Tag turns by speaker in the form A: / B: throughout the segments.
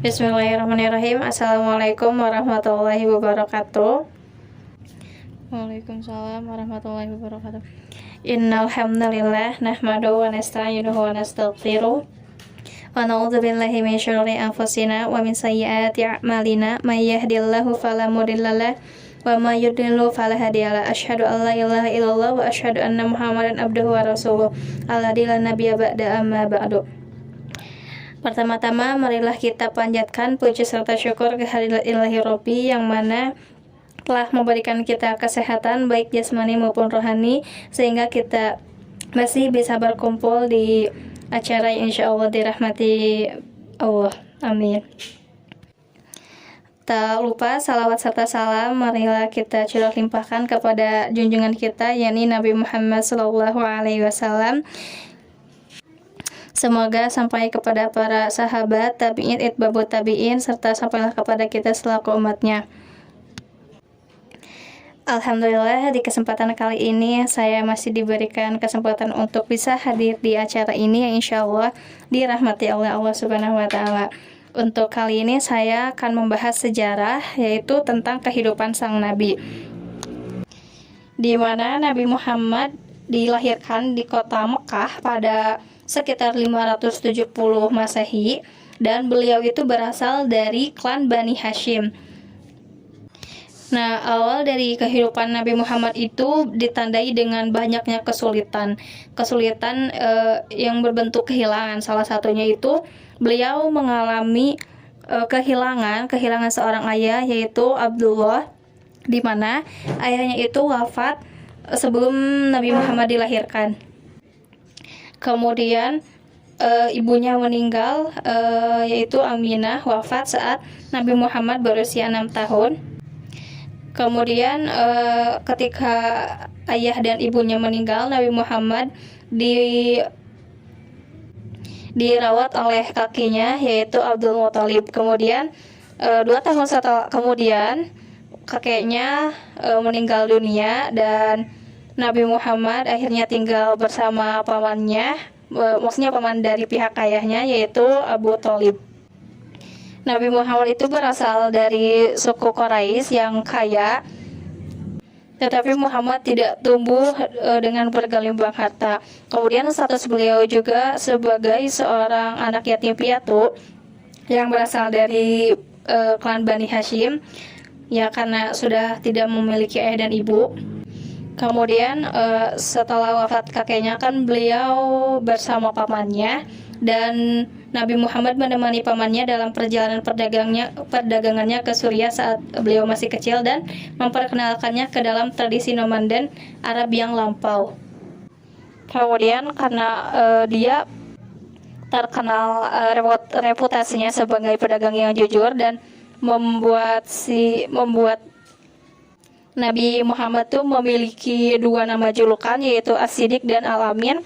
A: Bismillahirrahmanirrahim. Assalamualaikum warahmatullahi wabarakatuh.
B: Waalaikumsalam warahmatullahi wabarakatuh.
A: Innal hamdalillah nahmaduhu wa nasta'inuhu wa nastaghfiruh wa na'udzu billahi min syururi anfusina wa min sayyiati a'malina may yahdihillahu fala mudhillalah wa may yudhlil fala hadiyalah. Asyhadu an la ilaha illallah wa asyhadu anna Muhammadan abduhu wa rasuluh. Alladzi la nabiyya ba'da amma ba'du. Pertama-tama marilah kita panjatkan puji serta syukur kehadirat Ilahi Robbi yang mana telah memberikan kita kesehatan baik jasmani maupun rohani sehingga kita masih bisa berkumpul di acara yang insya Allah dirahmati Allah. Amin. Tak lupa salawat serta salam marilah kita curah limpahkan kepada junjungan kita yakni Nabi Muhammad SAW. Semoga sampai kepada para sahabat, tabi'in, itba'ut tabi'in, serta sampailah kepada kita selaku umatnya. Alhamdulillah di kesempatan kali ini saya masih diberikan kesempatan untuk bisa hadir di acara ini yang insya Allah dirahmati oleh Allah Subhanahu wa Ta'ala. Untuk kali ini saya akan membahas sejarah yaitu tentang kehidupan sang Nabi, di mana Nabi Muhammad dilahirkan di kota Mekah pada sekitar 570 Masehi dan beliau itu berasal dari klan Bani Hashim. Nah, awal dari kehidupan Nabi Muhammad itu ditandai dengan banyaknya kesulitan yang berbentuk kehilangan. Salah satunya itu beliau mengalami kehilangan seorang ayah yaitu Abdullah, di mana ayahnya itu wafat sebelum Nabi Muhammad dilahirkan. Kemudian ibunya meninggal yaitu Aminah, wafat saat Nabi Muhammad berusia 6 tahun. Kemudian ketika ayah dan ibunya meninggal, Nabi Muhammad dirawat oleh kakinya yaitu Abdul Muthalib. Kemudian 2 tahun setelah kemudian kakeknya meninggal dunia dan Nabi Muhammad akhirnya tinggal bersama pamannya, maksudnya paman dari pihak ayahnya yaitu Abu Thalib. Nabi Muhammad itu berasal dari suku Quraisy yang kaya, tetapi Muhammad tidak tumbuh dengan bergelimpang harta. Kemudian status beliau juga sebagai seorang anak yatim piatu yang berasal dari klan Bani Hashim, ya karena sudah tidak memiliki ayah dan ibu. Kemudian setelah wafat kakeknya kan beliau bersama pamannya dan Nabi Muhammad menemani pamannya dalam perjalanan perdagangannya ke Suriah saat beliau masih kecil dan memperkenalkannya ke dalam tradisi nomaden Arab yang lampau. Kemudian karena dia terkenal reputasinya sebagai pedagang yang jujur dan membuat Nabi Muhammad tuh memiliki 2 nama julukan yaitu As-Siddiq dan Al-Amin.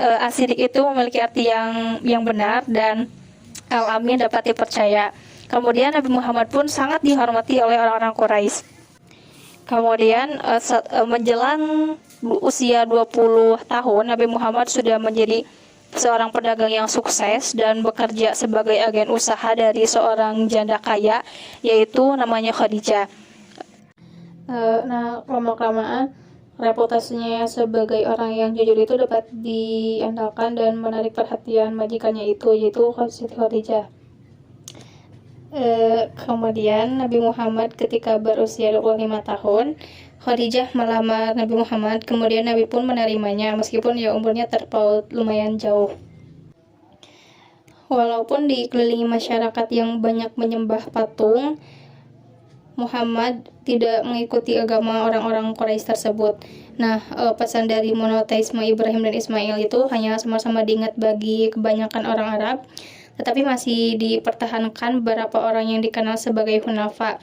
A: As-Siddiq itu memiliki arti yang benar dan Al-Amin dapat dipercaya. Kemudian Nabi Muhammad pun sangat dihormati oleh orang-orang Quraisy. Kemudian menjelang usia 20 tahun Nabi Muhammad sudah menjadi seorang pedagang yang sukses dan bekerja sebagai agen usaha dari seorang janda kaya yaitu namanya Khadijah. Nah, lama-kelamaan reputasinya sebagai orang yang jujur itu dapat diandalkan dan menarik perhatian majikannya itu yaitu Siti Khadijah. Kemudian Nabi Muhammad ketika berusia 25 tahun Khadijah melamar Nabi Muhammad, kemudian Nabi pun menerimanya meskipun ya umurnya terpaut lumayan jauh. Walaupun dikelilingi masyarakat yang banyak menyembah patung, Muhammad tidak mengikuti agama orang-orang Quraisy tersebut. Nah, pesan dari monoteisme Ibrahim dan Ismail itu hanya sama-sama diingat bagi kebanyakan orang Arab, tetapi masih dipertahankan beberapa orang yang dikenal sebagai Hunafa,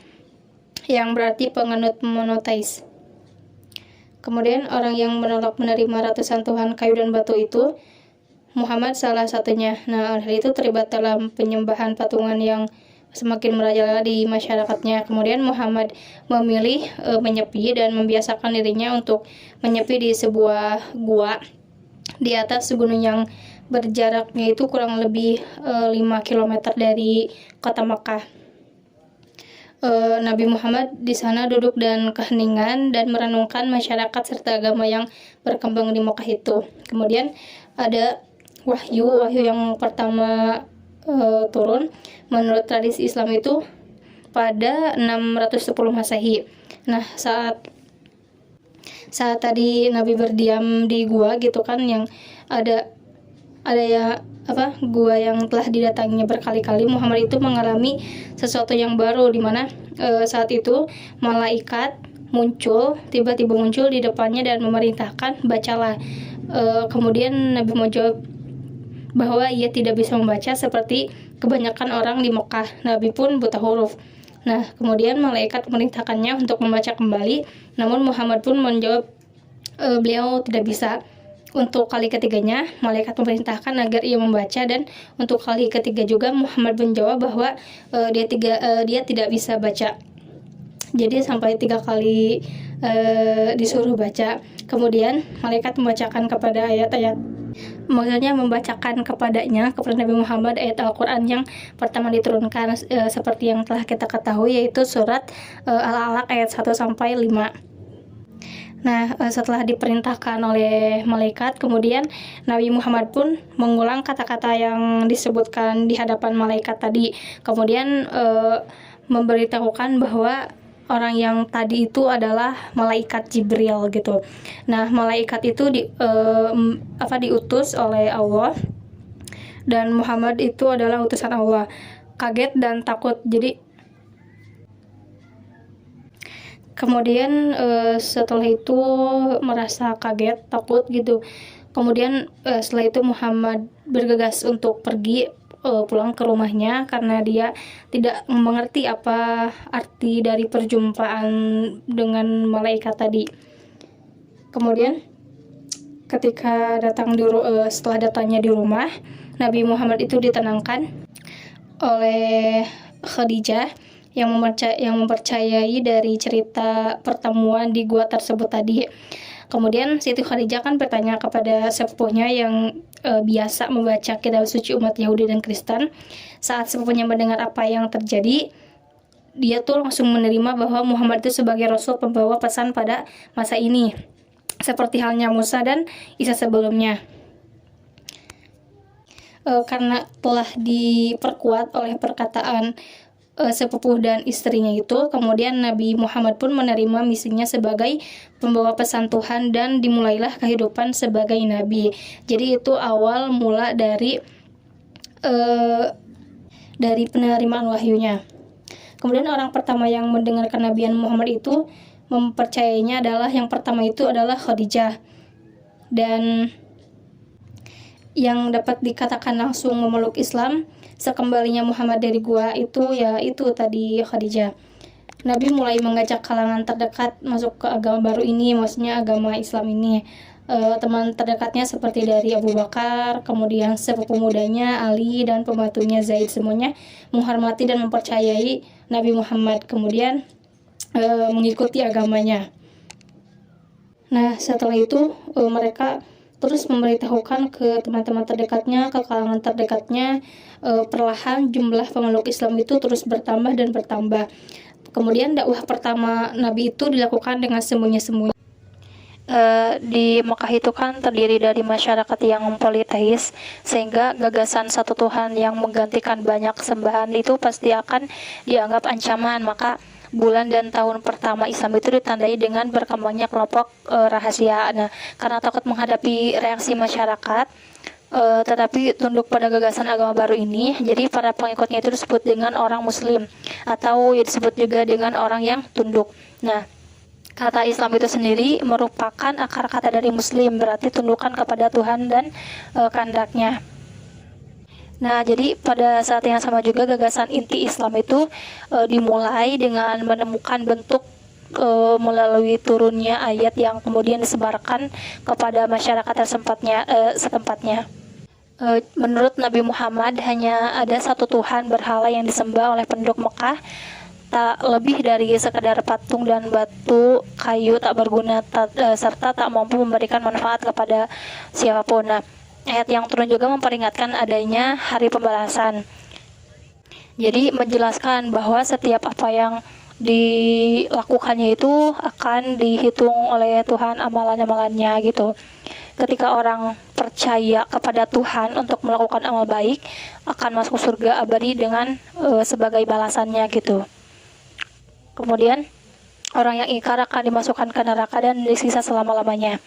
A: yang berarti penganut monoteis. Kemudian orang yang menolak menerima ratusan tuhan kayu dan batu itu, Muhammad salah satunya. Nah, hal itu terlibat dalam penyembahan patungan yang semakin merajalela di masyarakatnya. Kemudian Muhammad memilih menyepi dan membiasakan dirinya untuk menyepi di sebuah gua di atas gunung yang berjaraknya itu kurang lebih 5 km dari kota Makkah. Nabi Muhammad di sana duduk dan keheningan dan merenungkan masyarakat serta agama yang berkembang di Makkah itu. Kemudian ada wahyu yang pertama turun menurut tradisi Islam itu pada 610 Masehi. Nah, saat tadi Nabi berdiam di gua gitu kan, yang ada ya gua yang telah didatanginya berkali-kali, Muhammad itu mengalami sesuatu yang baru, di mana saat itu malaikat tiba-tiba muncul di depannya dan memerintahkan bacalah. Kemudian Nabi menjawab bahwa ia tidak bisa membaca seperti kebanyakan orang di Mekah. Nabi pun buta huruf. Nah, kemudian malaikat memerintahkannya untuk membaca kembali, namun Muhammad pun menjawab beliau tidak bisa. Untuk kali ketiganya, malaikat memerintahkan agar ia membaca, dan untuk kali ketiga juga Muhammad menjawab bahwa dia tidak bisa baca. Jadi sampai 3 kali disuruh baca. Kemudian malaikat membacakan kepada Nabi Muhammad ayat Al-Quran yang pertama diturunkan, seperti yang telah kita ketahui, yaitu surat Al-Alaq ayat 1-5. Nah, setelah diperintahkan oleh malaikat, kemudian Nabi Muhammad pun mengulang kata-kata yang disebutkan di hadapan malaikat tadi. Kemudian memberitahukan bahwa orang yang tadi itu adalah malaikat Jibril gitu. Nah, malaikat itu diutus oleh Allah, dan Muhammad itu adalah utusan Allah. Kaget dan takut. Jadi kemudian setelah itu merasa kaget, takut gitu. Kemudian setelah itu Muhammad bergegas untuk pergi pulang ke rumahnya karena dia tidak mengerti apa arti dari perjumpaan dengan malaikat tadi. Kemudian ketika setelah datangnya di rumah, Nabi Muhammad itu ditenangkan oleh Khadijah yang mempercayai dari cerita pertemuan di gua tersebut tadi. Kemudian Siti Khadijah kan bertanya kepada sepupunya yang biasa membaca kitab suci umat Yahudi dan Kristen. Saat sepupunya mendengar apa yang terjadi, dia tuh langsung menerima bahwa Muhammad itu sebagai Rasul pembawa pesan pada masa ini, seperti halnya Musa dan Isa sebelumnya. Karena telah diperkuat oleh perkataan sepupu dan istrinya itu, kemudian Nabi Muhammad pun menerima misinya sebagai pembawa pesan Tuhan dan dimulailah kehidupan sebagai nabi. Jadi itu awal mula dari penerimaan wahyunya. Kemudian orang pertama yang mendengar kenabian Muhammad itu mempercayainya yang pertama itu adalah Khadijah, dan yang dapat dikatakan langsung memeluk Islam sekembalinya Muhammad dari gua itu tadi Khadijah. Nabi mulai mengajak kalangan terdekat masuk ke agama baru ini, maksudnya agama Islam ini. Teman terdekatnya seperti dari Abu Bakar, kemudian sepupu mudanya Ali, dan pembantunya Zaid, semuanya menghormati dan mempercayai Nabi Muhammad, kemudian mengikuti agamanya. Nah, setelah itu mereka terus memberitahukan ke teman-teman terdekatnya, ke kalangan terdekatnya. Perlahan jumlah pemeluk Islam itu terus bertambah dan bertambah. Kemudian dakwah pertama Nabi itu dilakukan dengan sembunyi-sembunyi. Di Mekah itu kan terdiri dari masyarakat yang politeis, sehingga gagasan satu Tuhan yang menggantikan banyak sembahan itu pasti akan dianggap ancaman. Maka bulan dan tahun pertama Islam itu ditandai dengan berkembangnya kelompok rahasia. Nah, karena takut menghadapi reaksi masyarakat, tetapi tunduk pada gagasan agama baru ini, jadi para pengikutnya itu disebut dengan orang Muslim, atau disebut juga dengan orang yang tunduk. Nah, kata Islam itu sendiri merupakan akar kata dari Muslim, berarti tundukkan kepada Tuhan dan kehendaknya. Nah, jadi pada saat yang sama juga gagasan inti Islam itu dimulai dengan menemukan bentuk melalui turunnya ayat yang kemudian disebarkan kepada masyarakat setempatnya. Menurut Nabi Muhammad, hanya ada satu Tuhan berhala yang disembah oleh penduduk Mekah, tak lebih dari sekedar patung dan batu kayu tak berguna serta tak mampu memberikan manfaat kepada siapapun. Nah, ayat yang turun juga memperingatkan adanya hari pembalasan. Jadi menjelaskan bahwa setiap apa yang dilakukannya itu akan dihitung oleh Tuhan amalan-amalannya gitu. Ketika orang percaya kepada Tuhan untuk melakukan amal baik, akan masuk surga abadi dengan sebagai balasannya gitu. Kemudian orang yang ingkar akan dimasukkan ke neraka dan disiksa selama-lamanya.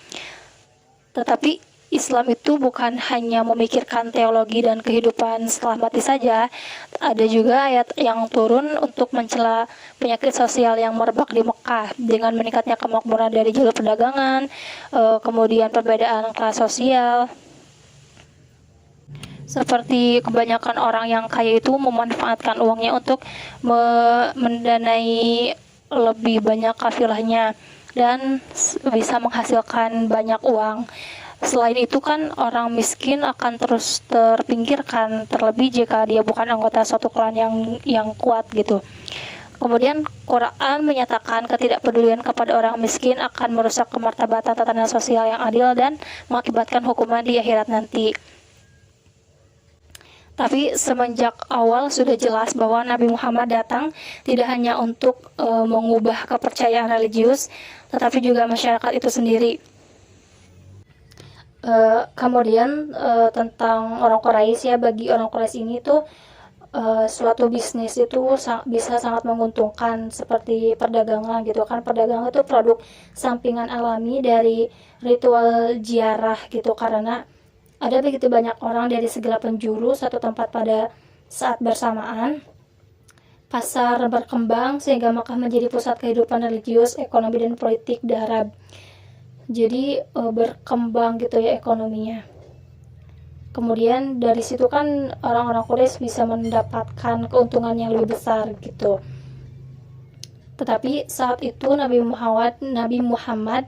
A: Tetapi Islam itu bukan hanya memikirkan teologi dan kehidupan setelah mati saja. Ada juga ayat yang turun untuk mencela penyakit sosial yang merebak di Mekah dengan meningkatnya kemakmuran dari jalur perdagangan, kemudian perbedaan kelas sosial. Seperti kebanyakan orang yang kaya itu memanfaatkan uangnya untuk mendanai lebih banyak kafilahnya dan bisa menghasilkan banyak uang. Selain itu kan orang miskin akan terus terpinggirkan, terlebih jika dia bukan anggota suatu klan yang kuat gitu. Kemudian Quran menyatakan ketidakpedulian kepada orang miskin akan merusak kemartabatan tatanan sosial yang adil dan mengakibatkan hukuman di akhirat nanti. Tapi semenjak awal sudah jelas bahwa Nabi Muhammad datang tidak hanya untuk mengubah kepercayaan religius, tetapi juga masyarakat itu sendiri. Kemudian tentang orang Quraisy, ya, bagi orang Quraisy ini tuh suatu bisnis itu bisa sangat menguntungkan, seperti perdagangan gitu kan. Perdagangan itu produk sampingan alami dari ritual ziarah gitu, karena ada begitu banyak orang dari segala penjuru satu tempat pada saat bersamaan. Pasar berkembang sehingga Makkah menjadi pusat kehidupan religius, ekonomi dan politik di Arab. Jadi berkembang gitu ya ekonominya. Kemudian dari situ kan orang-orang Quraisy bisa mendapatkan keuntungan yang lebih besar gitu. Tetapi saat itu Nabi Muhammad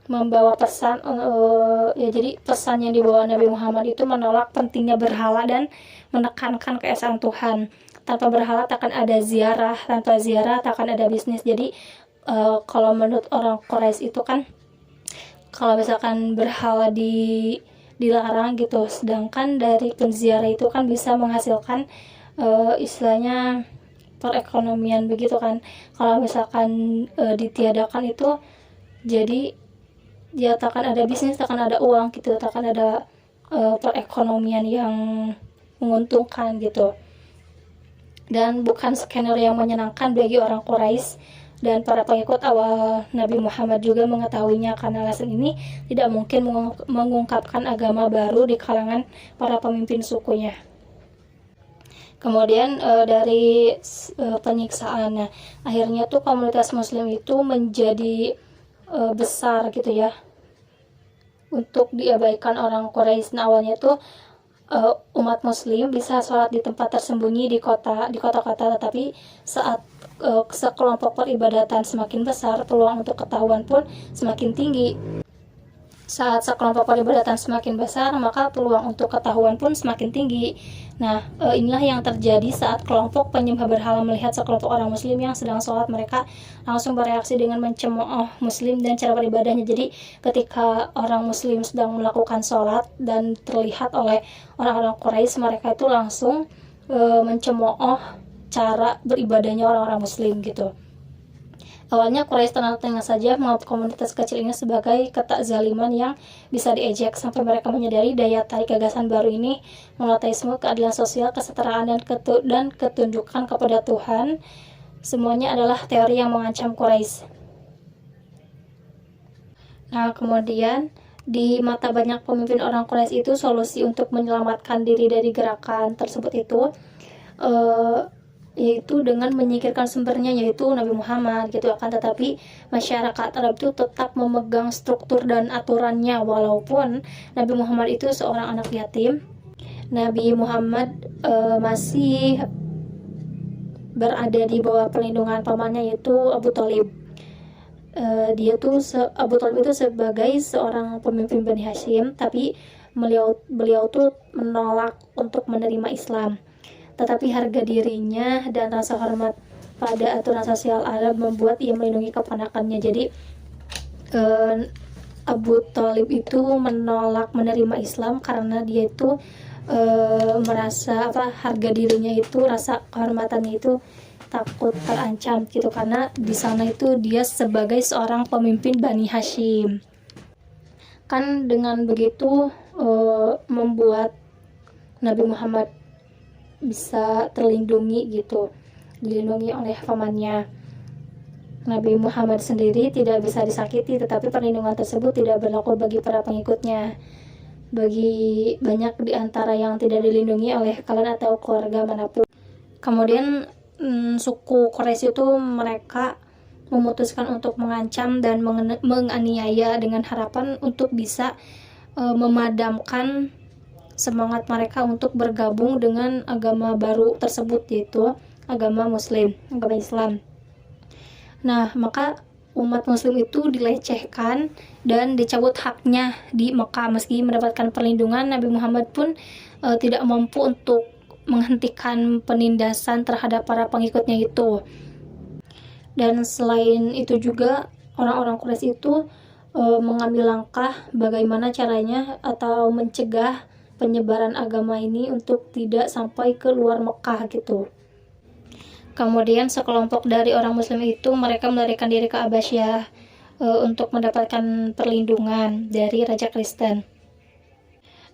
A: membawa pesan, jadi pesan yang dibawa Nabi Muhammad itu menolak pentingnya berhala dan menekankan keesaan Tuhan. Tanpa berhala takkan ada ziarah, tanpa ziarah takkan ada bisnis. Jadi kalau menurut orang Quraisy itu kan, kalau misalkan berhala dilarang gitu, sedangkan dari penziarah itu kan bisa menghasilkan istilahnya perekonomian begitu kan. Kalau misalkan ditiadakan itu, jadi ya takkan ada bisnis, takkan ada uang gitu, takkan ada perekonomian yang menguntungkan gitu. Dan bukan skenario yang menyenangkan bagi orang Quraisy. Dan para pengikut awal Nabi Muhammad juga mengetahuinya. Karena alasan ini tidak mungkin mengungkapkan agama baru di kalangan para pemimpin sukunya. Kemudian dari penyiksaan, akhirnya tuh komunitas muslim itu menjadi besar gitu ya, untuk diabaikan orang Quraisy. Nah, awalnya tuh umat muslim bisa sholat di tempat tersembunyi di kota-kota, tetapi saat sekelompok peribadatan semakin besar, peluang untuk ketahuan pun semakin tinggi. Saat sekelompok peribadatan semakin besar, maka peluang untuk ketahuan pun semakin tinggi. Nah, inilah yang terjadi saat kelompok penyembah berhala melihat sekelompok orang muslim yang sedang sholat. Mereka langsung bereaksi dengan mencemooh muslim dan cara beribadahnya. Jadi ketika orang muslim sedang melakukan sholat dan terlihat oleh orang-orang Quraisy, mereka itu langsung mencemooh cara beribadahnya orang-orang muslim gitu. Awalnya Quraisy tenang-tenang saja menganggap komunitas kecil ini sebagai ketakzaliman yang bisa diejek, sampai mereka menyadari daya tarik gagasan baru ini, monoteisme, keadilan sosial, kesetaraan, dan ketundukan kepada Tuhan, semuanya adalah teori yang mengancam Quraisy. Nah, kemudian di mata banyak pemimpin orang Quraisy itu, solusi untuk menyelamatkan diri dari gerakan tersebut itu yaitu dengan menyingkirkan sumbernya, yaitu Nabi Muhammad gitu. Akan tetapi masyarakat Arab itu tetap memegang struktur dan aturannya, walaupun Nabi Muhammad itu seorang anak yatim. Nabi Muhammad masih berada di bawah perlindungan pamannya, yaitu Abu Thalib. Abu Thalib itu sebagai seorang pemimpin Bani Hashim, tapi beliau tuh menolak untuk menerima Islam. Tetapi harga dirinya dan rasa hormat pada aturan sosial Arab membuat ia melindungi keponakannya. Jadi Abu Thalib itu menolak menerima Islam karena dia itu merasa harga dirinya itu, rasa kehormatannya itu takut terancam gitu, karena di sana itu dia sebagai seorang pemimpin Bani Hashim. Kan dengan begitu membuat Nabi Muhammad bisa terlindungi gitu, dilindungi oleh pamannya. Nabi Muhammad sendiri tidak bisa disakiti, tetapi perlindungan tersebut tidak berlaku bagi para pengikutnya. Bagi banyak di antara yang tidak dilindungi oleh klan atau keluarga manapun. Kemudian suku Quraisy itu mereka memutuskan untuk mengancam dan menganiaya dengan harapan untuk bisa memadamkan semangat mereka untuk bergabung dengan agama baru tersebut, yaitu agama Muslim, agama Islam. Nah, maka umat Muslim itu dilecehkan dan dicabut haknya di Mekah. Meski mendapatkan perlindungan, Nabi Muhammad pun tidak mampu untuk menghentikan penindasan terhadap para pengikutnya itu. Dan selain itu juga orang-orang Quraisy itu mengambil langkah bagaimana caranya atau mencegah penyebaran agama ini untuk tidak sampai ke luar Mekah gitu. Kemudian sekelompok dari orang Muslim itu mereka melarikan diri ke Abbasiyah untuk mendapatkan perlindungan dari Raja Kristen.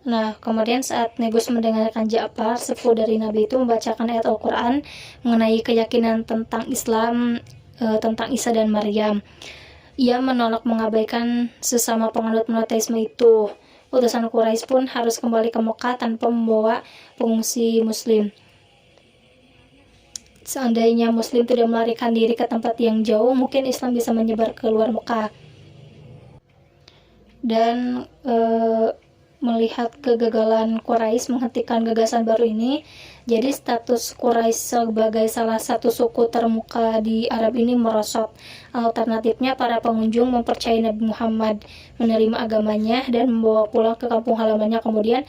A: Nah, kemudian saat Negus mendengarkan Ja'far, sepupu dari Nabi itu membacakan ayat Al-Quran mengenai keyakinan tentang Islam, tentang Isa dan Maryam. Ia menolak mengabaikan sesama penganut monoteisme itu. Utusan Quraisy pun harus kembali ke Mekah tanpa membawa pengungsi Muslim. Seandainya Muslim tidak melarikan diri ke tempat yang jauh, mungkin Islam bisa menyebar ke luar Mekah. Dan melihat kegagalan Quraisy menghentikan gagasan baru ini, jadi status Quraisy sebagai salah satu suku termuka di Arab ini merosot. Alternatifnya, para pengunjung mempercayai Nabi Muhammad, menerima agamanya dan membawa pulang ke kampung halamannya. Kemudian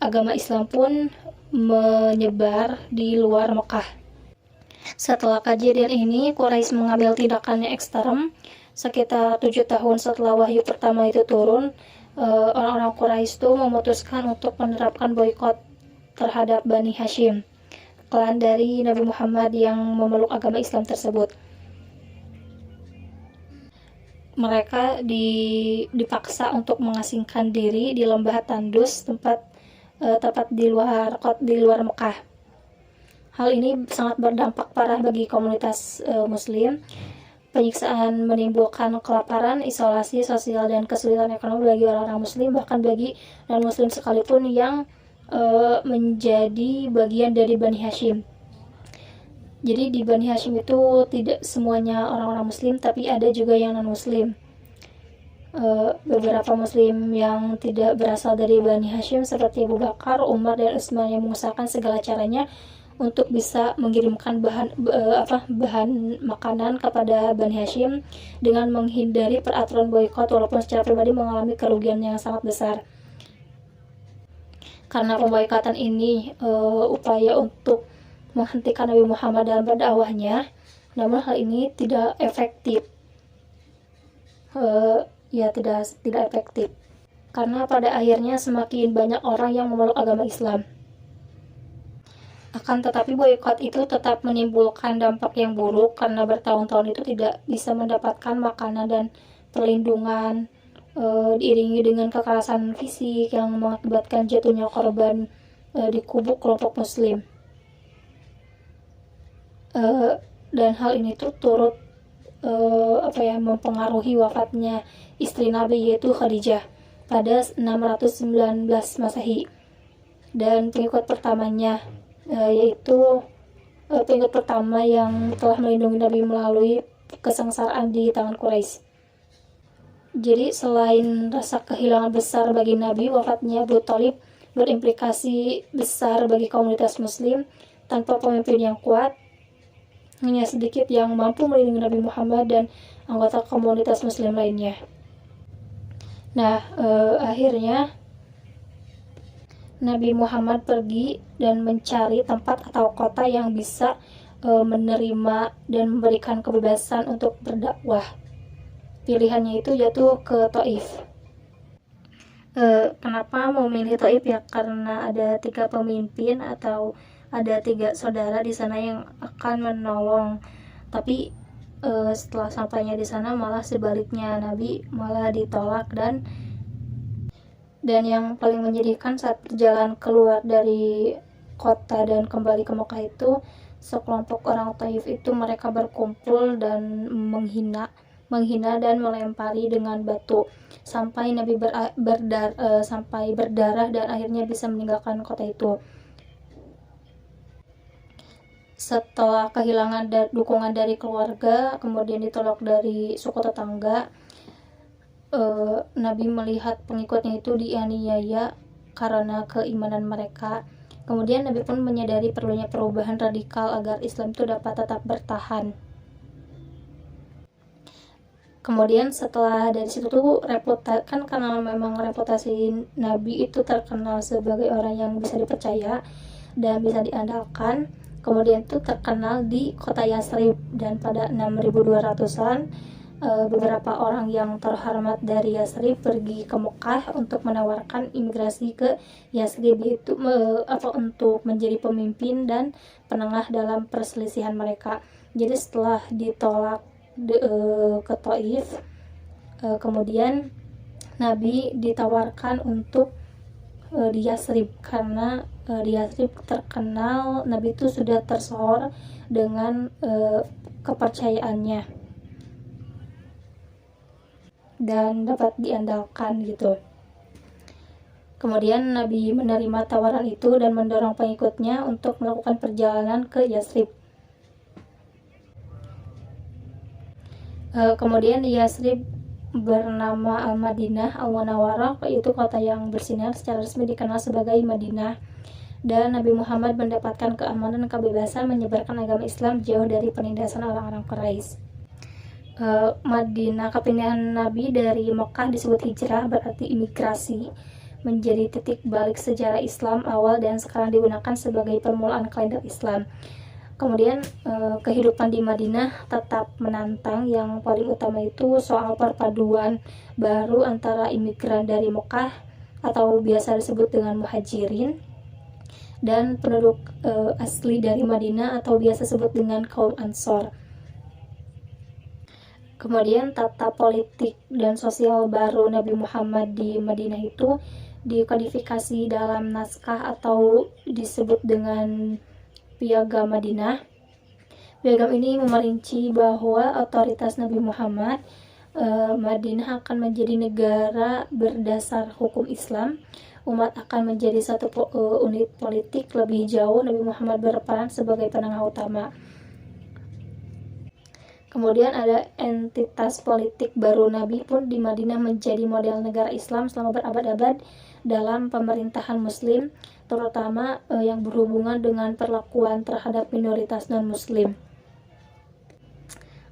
A: agama Islam pun menyebar di luar Mekah. Setelah kejadian ini, Quraisy mengambil tindakan yang ekstrem. Sekitar 7 tahun setelah wahyu pertama itu turun, orang-orang Quraisy itu memutuskan untuk menerapkan boikot terhadap Bani Hashim, klan dari Nabi Muhammad yang memeluk agama Islam tersebut. Mereka dipaksa untuk mengasingkan diri di lembah Tandus, tepat di luar Mekah. Hal ini sangat berdampak parah bagi komunitas Muslim. Penyiksaan menimbulkan kelaparan, isolasi sosial, dan kesulitan ekonomi bagi orang-orang Muslim, bahkan bagi non-Muslim sekalipun yang menjadi bagian dari Bani Hashim. Jadi di Bani Hashim itu tidak semuanya orang-orang Muslim, tapi ada juga yang non-Muslim. Beberapa Muslim yang tidak berasal dari Bani Hashim seperti Abu Bakar, Umar, dan Utsman yang mengusahakan segala caranya untuk bisa mengirimkan bahan makanan kepada Bani Hashim dengan menghindari peraturan boikot, walaupun secara pribadi mengalami kerugian yang sangat besar. Karena pemboikotan ini upaya untuk menghentikan Nabi Muhammad dalam berdakwahnya, namun hal ini tidak efektif. Tidak efektif. Karena pada akhirnya semakin banyak orang yang memeluk agama Islam. Akan tetapi boikot itu tetap menimbulkan dampak yang buruk karena bertahun-tahun itu tidak bisa mendapatkan makanan dan perlindungan, diiringi dengan kekerasan fisik yang mengakibatkan jatuhnya korban di kubu kelompok Muslim. Dan hal ini tuh turut mempengaruhi wafatnya istri Nabi, yaitu Khadijah, pada 619 Masehi. Dan pengikut pertamanya yaitu pengikut pertama yang telah melindungi Nabi melalui kesengsaraan di tangan Quraisy. Jadi selain rasa kehilangan besar bagi Nabi, wafatnya Abu Thalib berimplikasi besar bagi komunitas Muslim. Tanpa pemimpin yang kuat, hanya sedikit yang mampu melindungi Nabi Muhammad dan anggota komunitas Muslim lainnya. Nah, akhirnya Nabi Muhammad pergi dan mencari tempat atau kota yang bisa menerima dan memberikan kebebasan untuk berdakwah. pilihannya itu jatuh ke Taif. Kenapa memilih Taif ya? Karena ada 3 pemimpin atau ada 3 saudara di sana yang akan menolong. Tapi setelah sampainya di sana malah sebaliknya, Nabi malah ditolak. Dan yang paling menyedihkan, saat berjalan keluar dari kota dan kembali ke Mekah itu, sekelompok orang Taif itu mereka berkumpul dan menghina dan melempari dengan batu sampai Nabi sampai berdarah dan akhirnya bisa meninggalkan kota itu. Setelah kehilangan dukungan dari keluarga, kemudian ditolak dari suku tetangga, Nabi melihat pengikutnya itu dianiaya karena keimanan mereka. Kemudian Nabi pun menyadari perlunya perubahan radikal agar Islam itu dapat tetap bertahan. Kemudian setelah dari situ tuh kan karena memang reputasi Nabi itu terkenal sebagai orang yang bisa dipercaya dan bisa diandalkan. Kemudian itu terkenal di kota Yasrib, dan pada 6200-an beberapa orang yang terhormat dari Yasrib pergi ke Mekah untuk menawarkan imigrasi ke Yasrib, yaitu untuk menjadi pemimpin dan penengah dalam perselisihan mereka. Jadi setelah ditolak ke Taif, kemudian Nabi ditawarkan untuk di Yasrib, karena di Yasrib terkenal Nabi itu sudah tersohor dengan kepercayaannya dan dapat diandalkan gitu. Kemudian Nabi menerima tawaran itu dan mendorong pengikutnya untuk melakukan perjalanan ke Yasrib. Kemudian di Yasrib bernama Al-Madinah Al-Munawwarah, yaitu kota yang bersinar, secara resmi dikenal sebagai Madinah. Dan Nabi Muhammad mendapatkan keamanan dan kebebasan menyebarkan agama Islam jauh dari penindasan orang-orang Quraisy. Madinah, kepindahan Nabi dari Mekah disebut hijrah, berarti imigrasi, menjadi titik balik sejarah Islam awal dan sekarang digunakan sebagai permulaan kalender Islam. Kemudian kehidupan di Madinah tetap menantang. Yang paling utama itu soal perpaduan baru antara imigran dari Mekah atau biasa disebut dengan muhajirin dan penduduk asli dari Madinah atau biasa disebut dengan kaum Ansor. Kemudian tata politik dan sosial baru Nabi Muhammad di Madinah itu dikodifikasi dalam naskah atau disebut dengan Piagam Madinah. Piagam ini memerinci bahwa otoritas Nabi Muhammad, Madinah akan menjadi negara berdasar hukum Islam, umat akan menjadi satu unit politik. Lebih jauh, Nabi Muhammad berperan sebagai penengah utama. Kemudian ada entitas politik baru. Nabi pun di Madinah menjadi model negara Islam selama berabad-abad dalam pemerintahan Muslim, terutama yang berhubungan dengan perlakuan terhadap minoritas non-Muslim.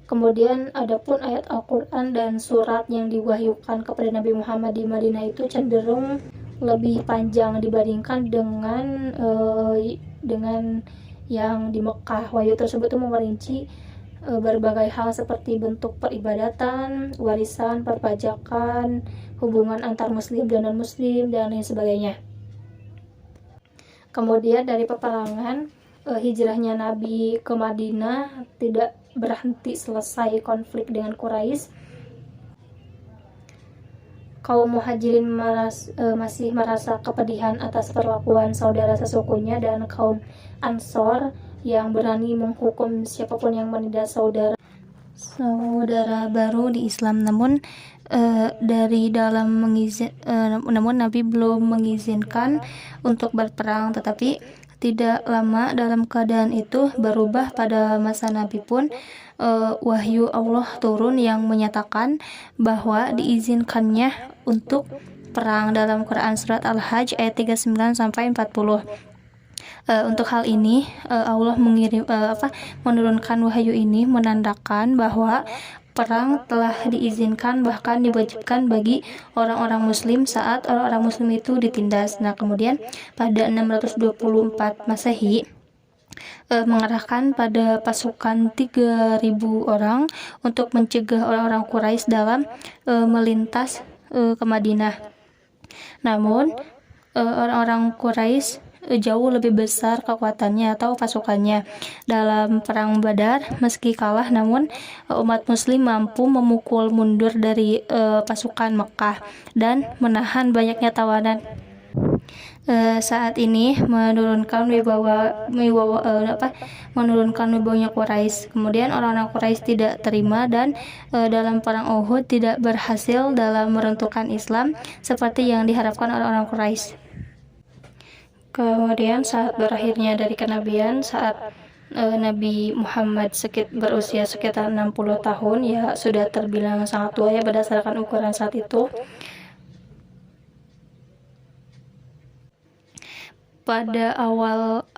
A: Kemudian adapun ayat Al-Quran dan surat yang diwahyukan kepada Nabi Muhammad di Madinah itu cenderung lebih panjang dibandingkan dengan yang di Mekah. Wahyu tersebut memperinci berbagai hal seperti bentuk peribadatan, warisan, perpajakan, hubungan antar muslim dan non-muslim, dan lain sebagainya. Kemudian dari peperangan, hijrahnya Nabi ke Madinah tidak berhenti selesai konflik dengan Quraisy. Kaum muhajirin masih merasa kepedihan atas perlakuan saudara sesukunya, dan kaum Ansor yang berani menghukum siapapun yang menindas saudara baru di Islam. Namun namun Nabi belum mengizinkan untuk berperang, tetapi tidak lama dalam keadaan itu berubah. Pada masa Nabi pun wahyu Allah turun yang menyatakan bahwa diizinkannya untuk perang dalam Quran surat Al-Hajj ayat 39 sampai 40. Untuk hal ini Allah menurunkan wahyu ini menandakan bahwa perang telah diizinkan, bahkan diwajibkan bagi orang-orang muslim saat orang-orang muslim itu ditindas. Nah, kemudian pada 624 Masehi, mengerahkan pada pasukan 3.000 orang untuk mencegah orang-orang Quraisy dalam melintas ke Madinah. Namun orang-orang Quraisy jauh lebih besar kekuatannya atau pasukannya. Dalam perang Badar, meski kalah, namun umat Muslim mampu memukul mundur dari pasukan Mekah dan menahan banyaknya tawanan. Saat ini menurunkan wibawanya Quraisy. Kemudian orang-orang Quraisy tidak terima dan dalam perang Uhud tidak berhasil dalam meruntuhkan Islam seperti yang diharapkan orang-orang Quraisy. Kemudian saat berakhirnya dari kenabian, saat Nabi Muhammad berusia sekitar 60 tahun, ya sudah terbilang sangat tua ya berdasarkan ukuran saat itu. Pada awal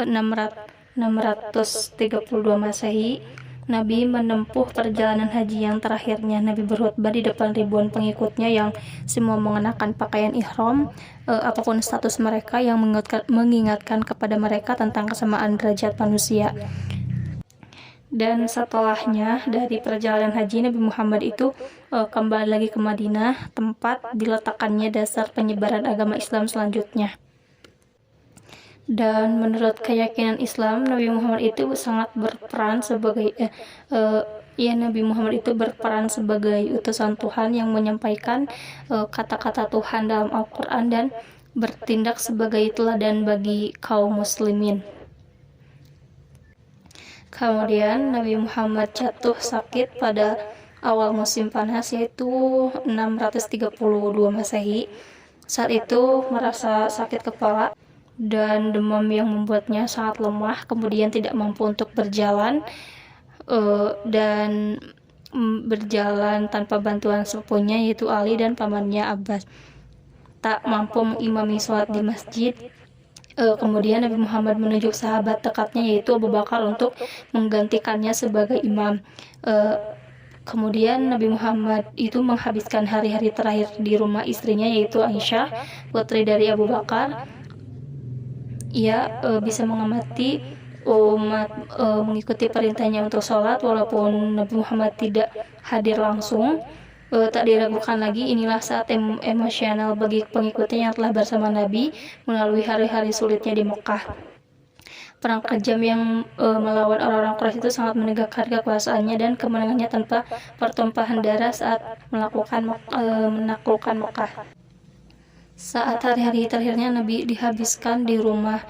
A: 632 Masehi, Nabi menempuh perjalanan haji yang terakhirnya. Nabi berkhutbah di depan ribuan pengikutnya yang semua mengenakan pakaian ihram, apapun status mereka, yang mengingatkan kepada mereka tentang kesamaan derajat manusia. Dan setelahnya dari perjalanan haji, Nabi Muhammad itu kembali lagi ke Madinah, tempat diletakkannya dasar penyebaran agama Islam selanjutnya. Dan menurut keyakinan Islam, Nabi Muhammad itu sangat berperan sebagai utusan Tuhan yang menyampaikan kata-kata Tuhan dalam Al-Quran dan bertindak sebagai teladan bagi kaum muslimin. Kemudian Nabi Muhammad jatuh sakit pada awal musim panas, yaitu 632 Masehi. Saat itu merasa sakit kepala dan demam yang membuatnya sangat lemah, kemudian tidak mampu untuk berjalan dan berjalan tanpa bantuan sepupunya yaitu Ali dan pamannya Abbas. Tak mampu mengimami sholat di masjid. Kemudian Nabi Muhammad menunjuk sahabat dekatnya yaitu Abu Bakar untuk menggantikannya sebagai imam. Kemudian Nabi Muhammad itu menghabiskan hari-hari terakhir di rumah istrinya yaitu Aisyah, putri dari Abu Bakar. Ia bisa mengamati umat mengikuti perintahnya untuk sholat walaupun Nabi Muhammad tidak hadir langsung. Tak diragukan lagi, inilah saat emosional bagi pengikutnya yang telah bersama Nabi melalui hari-hari sulitnya di Mekah. Perang kejam yang melawan orang-orang Quraisy itu sangat menegakkan kekuasaannya dan kemenangannya tanpa pertumpahan darah saat menaklukkan Mekah. Saat hari-hari terakhirnya Nabi dihabiskan di rumah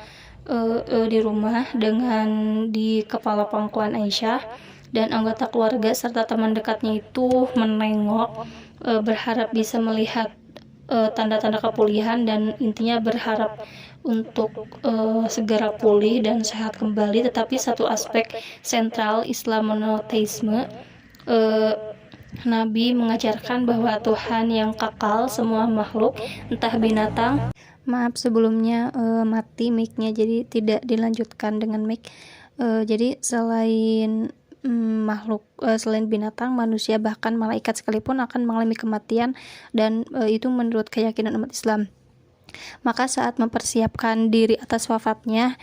A: dengan di kepala pangkuan Aisyah, dan anggota keluarga serta teman dekatnya itu menengok, berharap bisa melihat tanda-tanda kepulihan dan intinya berharap untuk segera pulih dan sehat kembali. Tetapi satu aspek sentral Islam monoteisme, Nabi mengajarkan bahwa Tuhan yang kekal semua makhluk, entah binatang. Maaf sebelumnya mati mic-nya, jadi tidak dilanjutkan dengan mic. Jadi selain makhluk, selain binatang, manusia bahkan malaikat sekalipun akan mengalami kematian, dan itu menurut keyakinan umat Islam. Maka saat mempersiapkan diri atas wafatnya,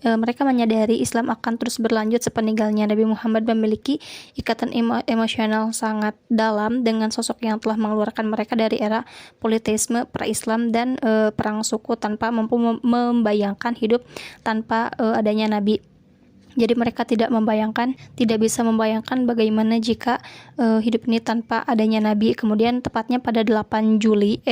A: mereka menyadari Islam akan terus berlanjut sepeninggalnya. Nabi Muhammad memiliki ikatan emosional sangat dalam dengan sosok yang telah mengeluarkan mereka dari era politeisme, pra-Islam, dan perang suku tanpa mampu membayangkan hidup tanpa adanya Nabi. Jadi mereka tidak bisa membayangkan bagaimana jika hidup ini tanpa adanya Nabi. Kemudian tepatnya pada 8 Juni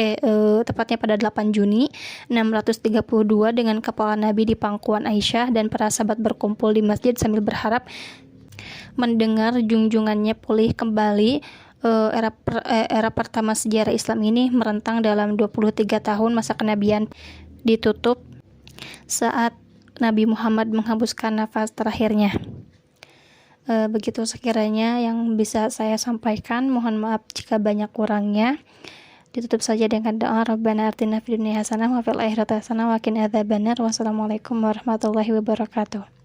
A: 632 dengan kepala Nabi di pangkuan Aisyah dan para sahabat berkumpul di masjid sambil berharap mendengar junjungannya pulih kembali. Era pertama sejarah Islam ini merentang dalam 23 tahun masa kenabian, ditutup saat Nabi Muhammad menghembuskan nafas terakhirnya. Begitu sekiranya yang bisa saya sampaikan. Mohon maaf jika banyak kurangnya. Ditutup saja dengan doa Rabbana atina fid dunya hasanah wa fil akhirati hasanah wa qina adzabannar. Wassalamualaikum warahmatullahi wabarakatuh.